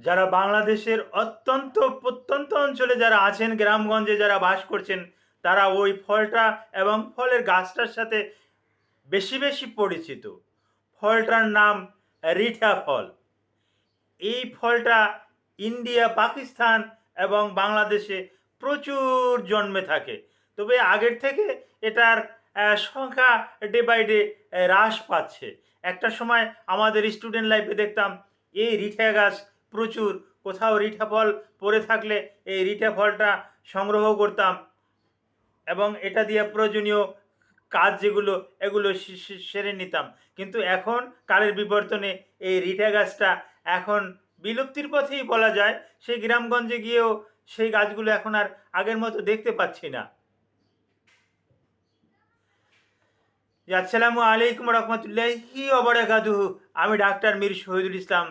যারা বাংলাদেশের অত্যন্ত প্রত্যন্ত অঞ্চলে যারা আছেন, গ্রামগঞ্জে যারা বাস করছেন, তারা ওই ফলটা এবং ফলের গাছটার সাথে বেশি বেশি পরিচিত। ফলটার নাম রিঠা ফল। এই ফলটা ইন্ডিয়া, পাকিস্তান এবং বাংলাদেশে প্রচুর জন্মে থাকে। তবে আগের থেকে এটার সংখ্যা ডে বাই ডে হ্রাস পাচ্ছে। একটা সময় আমাদের স্টুডেন্ট লাইফে দেখতাম এই রিঠা গাছ প্রচুর, কোথাও রিঠা ফল পড়ে থাকলে এই রিঠা ফলটা সংগ্রহ করতাম এবং এটা দিয়ে প্রয়োজনীয় কাজ যেগুলো এগুলো সেরে নিতাম। কিন্তু এখন কালের বিবর্তনে এই রিঠা গাছটা এখন বিলুপ্তির পথেই বলা যায়। সেই গ্রামগঞ্জে গিয়েও সেই গাছগুলো এখন আর আগের মতো দেখতে পাচ্ছি না। আসসালামু আলাইকুম রহমতুল্লাহি ওবারাকাতুহু। আমি ডাক্তার মীর শহীদুল ইসলাম।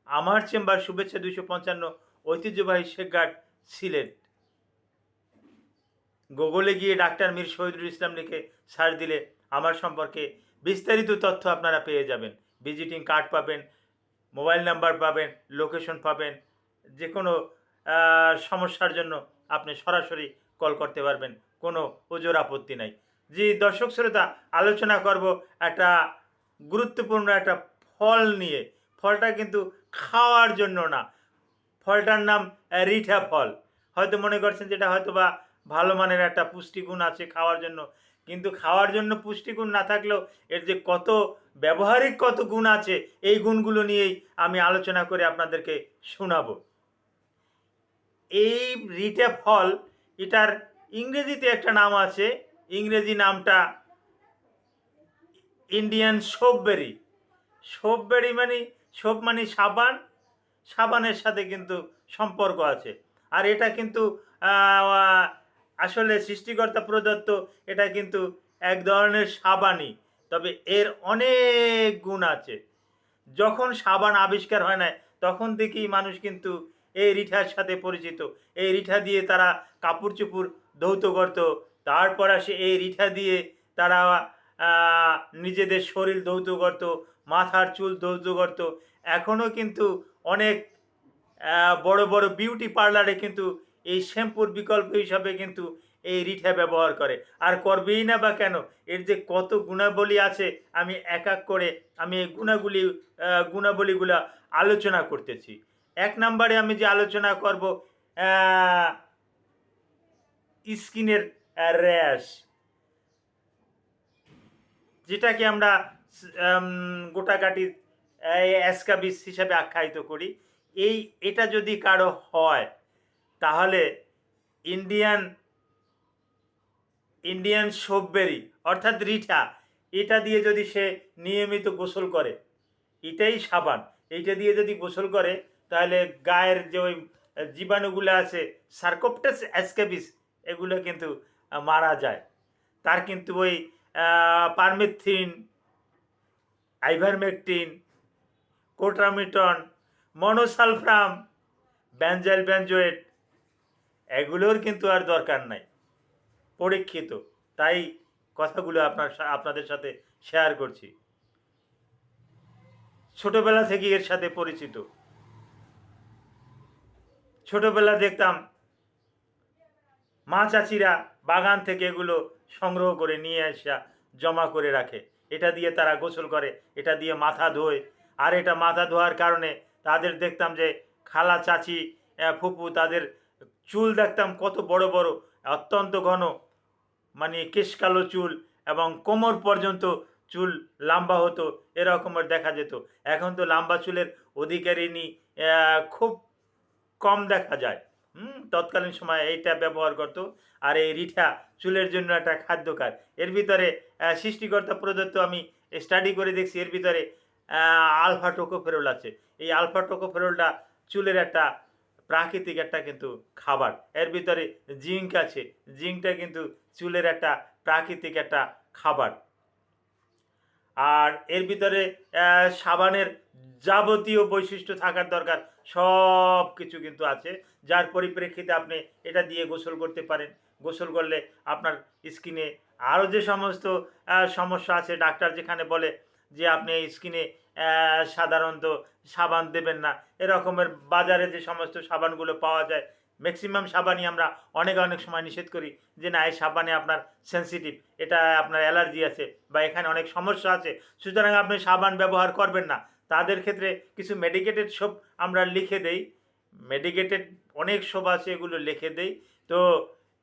আমার চেম্বার শুভেচ্ছা 255, ঐতিহ্যবাহী শেখঘাট, সিলেট। গুগলে গিয়ে ডাক্তার মীর শহীদুল ইসলাম লিখে সার্চ দিলে আমার সম্পর্কে বিস্তারিত তথ্য আপনারা পেয়ে যাবেন। ভিজিটিং কার্ড পাবেন, মোবাইল নাম্বার পাবেন, লোকেশন পাবেন। যে কোনো সমস্যার জন্য আপনি সরাসরি কল করতে পারবেন, কোনো ওজোর আপত্তি নাই। যে দর্শক শ্রোতা, আলোচনা করব একটা গুরুত্বপূর্ণ একটা ফল নিয়ে। ফলটা কিন্তু খাওয়ার জন্য না, ফলটার নাম রিঠা ফল। হয়তো মনে করছেন যেটা হয়তো বা ভালো মানের একটা পুষ্টিগুণ আছে খাওয়ার জন্য, কিন্তু খাওয়ার জন্য পুষ্টিগুণ না থাকলেও এর যে কত ব্যবহারিক কত গুণ আছে, এই গুণগুলো নিয়েই আমি আলোচনা করে আপনাদেরকে শোনাবো। এই রিঠা ফল, এটার ইংরেজিতে একটা নাম আছে। ইংরেজি নামটা ইন্ডিয়ান সোপবেরি। সোপবেরি মানে, সোপ মানে সাবান, সাবানের সাথে কিন্তু সম্পর্ক আছে। আর এটা কিন্তু আসলে সৃষ্টিকর্তা প্রদত্ত, এটা কিন্তু এক ধরনের সাবানই, তবে এর অনেক গুণ আছে। যখন সাবান আবিষ্কার হয় না, তখন থেকেই মানুষ কিন্তু এই রিঠার সাথে পরিচিত। এই রিঠা দিয়ে তারা কাপড় চোপড় ধৌত করত, তারপর আসে এই রিঠা দিয়ে তারা নিজেদের শরীর ধৌত করত, মাথার চুল ধৌত করত। এখনও কিন্তু অনেক বড় বড় বিউটি পার্লারে কিন্তু এই শ্যাম্পুর বিকল্প হিসাবে কিন্তু এই রিঠা ব্যবহার করে। আর করবেই না বা কেন, এর যে কত গুণাবলী আছে, আমি এক এক করে আমি এই গুণাবলীগুলো আলোচনা করতেছি। এক নম্বরে আমি যে আলোচনা করব স্কিনের র্যাশ, যেটাকে আমরা গোটাকাটি অ্যাসকাবিস হিসাবে আখ্যায়িত করি। এটা যদি কারো হয়, তাহলে ইন্ডিয়ান ইন্ডিয়ান সোপবেরি অর্থাৎ রিঠা, এটা দিয়ে যদি সে নিয়মিত গোসল করে, এটাই সাবান, এইটা দিয়ে যদি গোসল করে, তাহলে গায়ের যে ওই জীবাণুগুলো আছে, সার্কোপটাস অ্যাসকাবিস, এগুলো কিন্তু মারা যায়। তার কিন্তু ওই পারমেথ্রিন, আইভারমেকটিন, কোট্রামিটন, মনোসালফ্রাম, ব্যানজাইল ব্যানজোয়েট, এগুলোর কিন্তু আর দরকার নাই, পরীক্ষিত। তাই কথাগুলো আপনাদের সাথে শেয়ার করছি। ছোটবেলা থেকে এর সাথে পরিচিত। ছোটবেলা দেখতাম মা চাচিরা বাগান থেকে এগুলো সংগ্রহ করে নিয়ে আসা জমা করে রাখে। এটা দিয়ে তারা গোসল করে, এটা দিয়ে মাথা ধোয়। আর এটা মাথা ধোয়ার কারণে তাদের দেখতাম যে খালা, চাচি, ফুপু, তাদের চুল দেখতাম কত বড় বড়, অত্যন্ত ঘন, মানে কেশকালো চুল, এবং কোমর পর্যন্ত চুল লম্বা হতো, এরকমের দেখা যেত। এখন তো লম্বা চুলের অধিকারিণী খুব কম দেখা যায়। তৎকালীন সময় এইটা ব্যবহার করতো। আর এই রিঠা চুলের জন্য একটা খাদ্যকার। এর ভিতরে সৃষ্টিকর্তা প্রদত্ত, আমি স্টাডি করে দেখছি, এর ভিতরে আলফা টোকোফেরল আছে। এই আলফা টোকোফেরলটা চুলের একটা প্রাকৃতিক একটা কিন্তু খাবার। এর ভিতরে জিঙ্ক আছে, জিঙ্কটা কিন্তু চুলের একটা প্রাকৃতিক একটা খাবার। আর এর ভিতরে সাবানের যাবতীয় বৈশিষ্ট্য থাকার দরকার, সব কিছু কিন্তু আছে, যার পরিপ্রেক্ষিতে আপনি এটা দিয়ে গোসল করতে পারেন। গোসল করলে আপনার স্কিনে আরও যে সমস্ত সমস্যা আছে, ডাক্তার যেখানে বলে যে আপনি এই স্কিনে সাধারণত সাবান দেবেন না। এরকমের বাজারে যে সমস্ত সাবানগুলো পাওয়া যায়, ম্যাক্সিমাম সাবানই আমরা অনেক অনেক সময় নিষেধ করি যে না, এই সাবানে আপনার সেনসিটিভ, এটা আপনার অ্যালার্জি আছে বা এখানে অনেক সমস্যা আছে, সুতরাং আপনি সাবান ব্যবহার করবেন না। তাদের ক্ষেত্রে কিছু মেডিকেটেড সোপ আমরা লিখে দেই, মেডিকেটেড অনেক সোপ আছে, এগুলো লিখে দেই। তো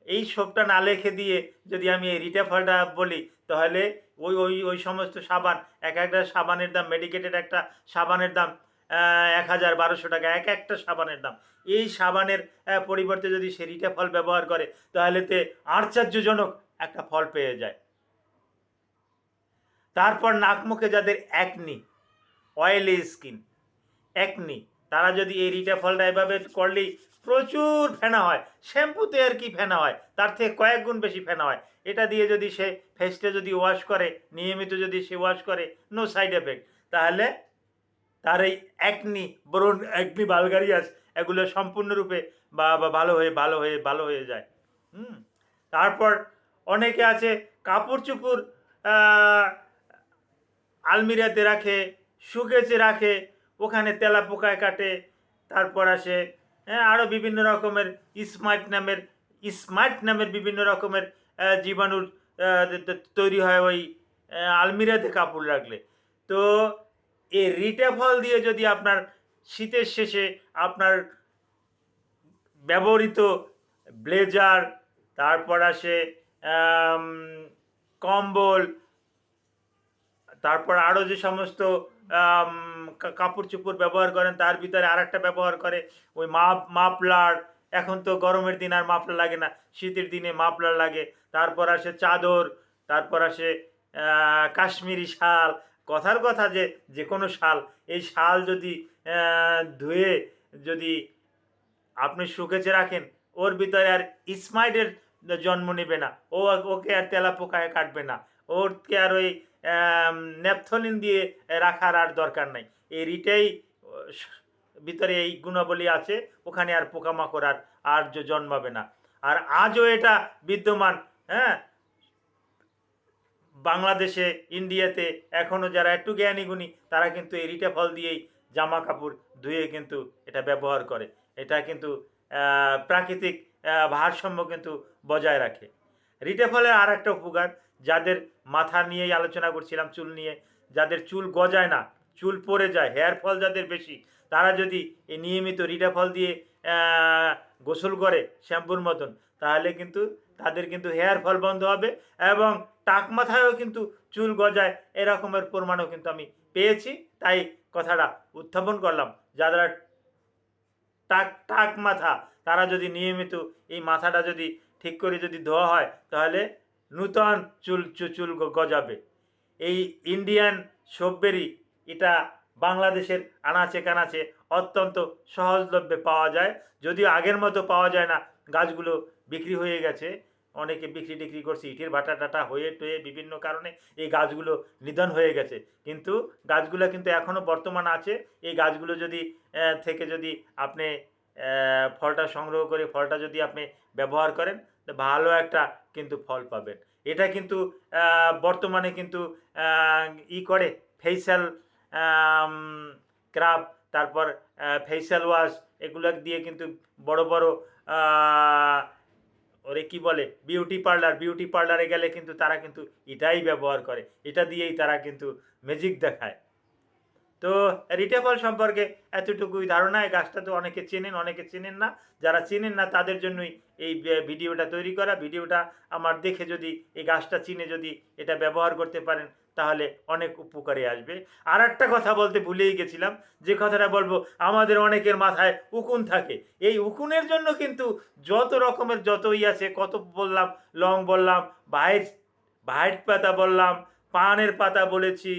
এই সোপটা না লিখে দিয়ে যদি আমি এই রিটাফলটা বলি, তাহলে ওই ওই ওই সমস্ত সাবান, এক একটা সাবানের দাম, মেডিকেটেড একটা সাবানের দাম 1000-1200 টাকা এক একটা সাবানের দাম। এই সাবানের পরিবর্তে যদি সে রিটাফল ব্যবহার করে, তাহলে তে আশ্চর্যজনক একটা ফল পেয়ে যায়। তারপর নাক মুখে যাদের অ্যাকনি, অয়েলি স্কিন, অ্যাকনি, তারা যদি এই রিটাফলটা এভাবে করলেই প্রচুর ফেনা হয়, শ্যাম্পুতে আর কি ফেনা হয়, তার থেকে কয়েক গুণ বেশি ফেনা হয়। এটা দিয়ে যদি সে ফেসটা যদি ওয়াশ করে, নিয়মিত যদি সে ওয়াশ করে, নো সাইড এফেক্ট, তাহলে তার এই অ্যাকনি, ব্রণ, অ্যাকনি ভালগারিয়াস, এগুলো সম্পূর্ণরূপে ভালো হয়ে যায়। তারপর অনেকে আছে কাপড় চোপড় আলমিরাতে রাখে, শুকেছে রাখে, ওখানে তেলা পোকায় কাটে। তারপর আসে আরও বিভিন্ন রকমের স্মার্ট নামের বিভিন্ন রকমের জীবাণুর তৈরি হয় ওই আলমিরাতে কাপড় রাখলে। তো এই রিটাফল দিয়ে যদি আপনার শীতের শেষে আপনার ব্যবহৃত ব্লেজার, তারপর আসে কম্বল, তারপর আরও যে সমস্ত কাপড় চোপড় ব্যবহার করেন, তার ভিতরে আর একটা ব্যবহার করে ওই মাফলার। এখন তো গরমের দিন আর মাফলার লাগে না, শীতের দিনে মাফলার লাগে। তারপর আসে চাদর, তারপর আসে কাশ্মীরি শাল। কথার কথা যে কোনো শাল, এই শাল যদি ধুয়ে যদি আপনি শুকেছে রাখেন, ওর ভিতরে আর স্মাইডের জন্ম নেবে না, ওকে আর তেলা পোকায় কাটবে না, ওরকে আর ওই ন্যাপথলিন দিয়ে রাখার আর দরকার নাই। এই রিটাই ভিতরে এই গুণাবলী আছে, ওখানে আর পোকামাকড় আর জন্মাবে না। আর আজও এটা বিদ্যমান। হ্যাঁ, বাংলাদেশে, ইন্ডিয়াতে এখনও যারা একটু জ্ঞানী গুণী, তারা কিন্তু এই রিটাফল দিয়েই জামা কাপড় ধুয়ে কিন্তু এটা ব্যবহার করে। এটা কিন্তু প্রাকৃতিক ভারসাম্য কিন্তু বজায় রাখে। রিটাফলের আর একটা উপকার, যাদের মাথা নিয়েই আলোচনা করছিলাম, চুল নিয়ে, যাদের চুল গজায় না, চুল পড়ে যায়, হেয়ার ফল যাদের বেশি, তারা যদি এই নিয়মিত রিটাফল দিয়ে গোসল করে শ্যাম্পুর মতন, তাহলে কিন্তু তাদের কিন্তু হেয়ার ফল বন্ধ হবে এবং টাক মাথায়ও কিন্তু চুল গজায়, এরকমের প্রমাণও কিন্তু আমি পেয়েছি। তাই কথাটা উত্থাপন করলাম, যারা টাক মাথা, তারা যদি নিয়মিত এই মাথাটা যদি ঠিক করে যদি ধোয়া হয়, তাহলে নূতন চুল গজাবে। এই ইন্ডিয়ান সোপবেরি, এটা বাংলাদেশের আনাচে কানাচে অত্যন্ত সহজলভ্যে পাওয়া যায়, যদিও আগের মতো পাওয়া যায় না, গাছগুলো বিক্রি হয়ে গেছে, অনেকে বিক্রি টিক্রি করছে, ইটের ভাটা টাটা হয়ে টয়ে বিভিন্ন কারণে এই গাছগুলো নিধন হয়ে গেছে। কিন্তু গাছগুলো কিন্তু এখনও বর্তমান আছে। এই গাছগুলো যদি থেকে যদি আপনি ফলটা সংগ্রহ করে ফলটা যদি আপনি ব্যবহার করেন, তো ভালো একটা কিন্তু ফল পাবেন। এটা কিন্তু বর্তমানে কিন্তু করে ফেসিয়াল স্ক্রাব, তারপর ফেসিয়াল ওয়াশ, এগুলো দিয়ে কিন্তু বড় বড় ওরে কি বলে বিউটি পার্লারে গেলে কিন্তু তারা কিন্তু এটাই ব্যবহার করে, এটা দিয়েই তারা কিন্তু ম্যাজিক দেখায়। তো রিটাফল সম্পর্কে এতটুকুই ধারণা। এই গাছটা তো অনেকে চেনেন, অনেকে চেনেন না। যারা চেনেন না তাদের জন্যই এই ভিডিওটা তৈরি করা। ভিডিওটা আমার দেখে যদি এই গাছটা চিনে যদি এটা ব্যবহার করতে পারেন, তাহলে অনেক উপকারে আসবে। আর একটা কথা বলতে ভুলেই গেছিলাম, যে কথাটা বলবো, আমাদের অনেকের মাথায় উকুন থাকে। এই উকুনের জন্য কিন্তু যত রকমের যতই আছে, কত বললাম, লং বললাম, ভাইট পাতা বললাম, পানের পাতা বলেছি,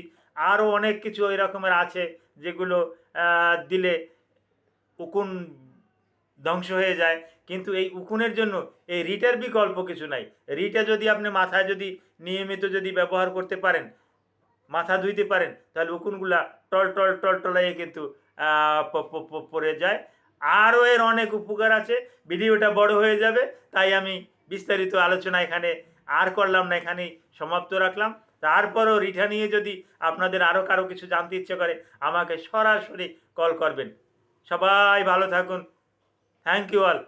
আরও অনেক কিছু ওই রকমের আছে যেগুলো দিলে উকুন ধ্বংস হয়ে যায়। কিন্তু এই উকুনের জন্য এই রিটার বিকল্প কিছু নাই। রিটা যদি আপনি মাথায় যদি নিয়মিত যদি ব্যবহার করতে পারেন, মাথা ধুইতে পারেন, তাহলে উকুনগুলা টলাইয়ে কিন্তু পড়ে যায়। আরও এর অনেক উপকার আছে। ভিডিওটা বড় হয়ে যাবে, তাই আমি বিস্তারিত আলোচনা এখানে আর করলাম না, এখানেই সমাপ্ত রাখলাম। তারপরও রিঠা নিয়ে যদি আপনাদের আরও কারো কিছু জানতে ইচ্ছে করে আমাকে সরাসরি কল করবেন। সবাই ভালো থাকুন। Thank you all.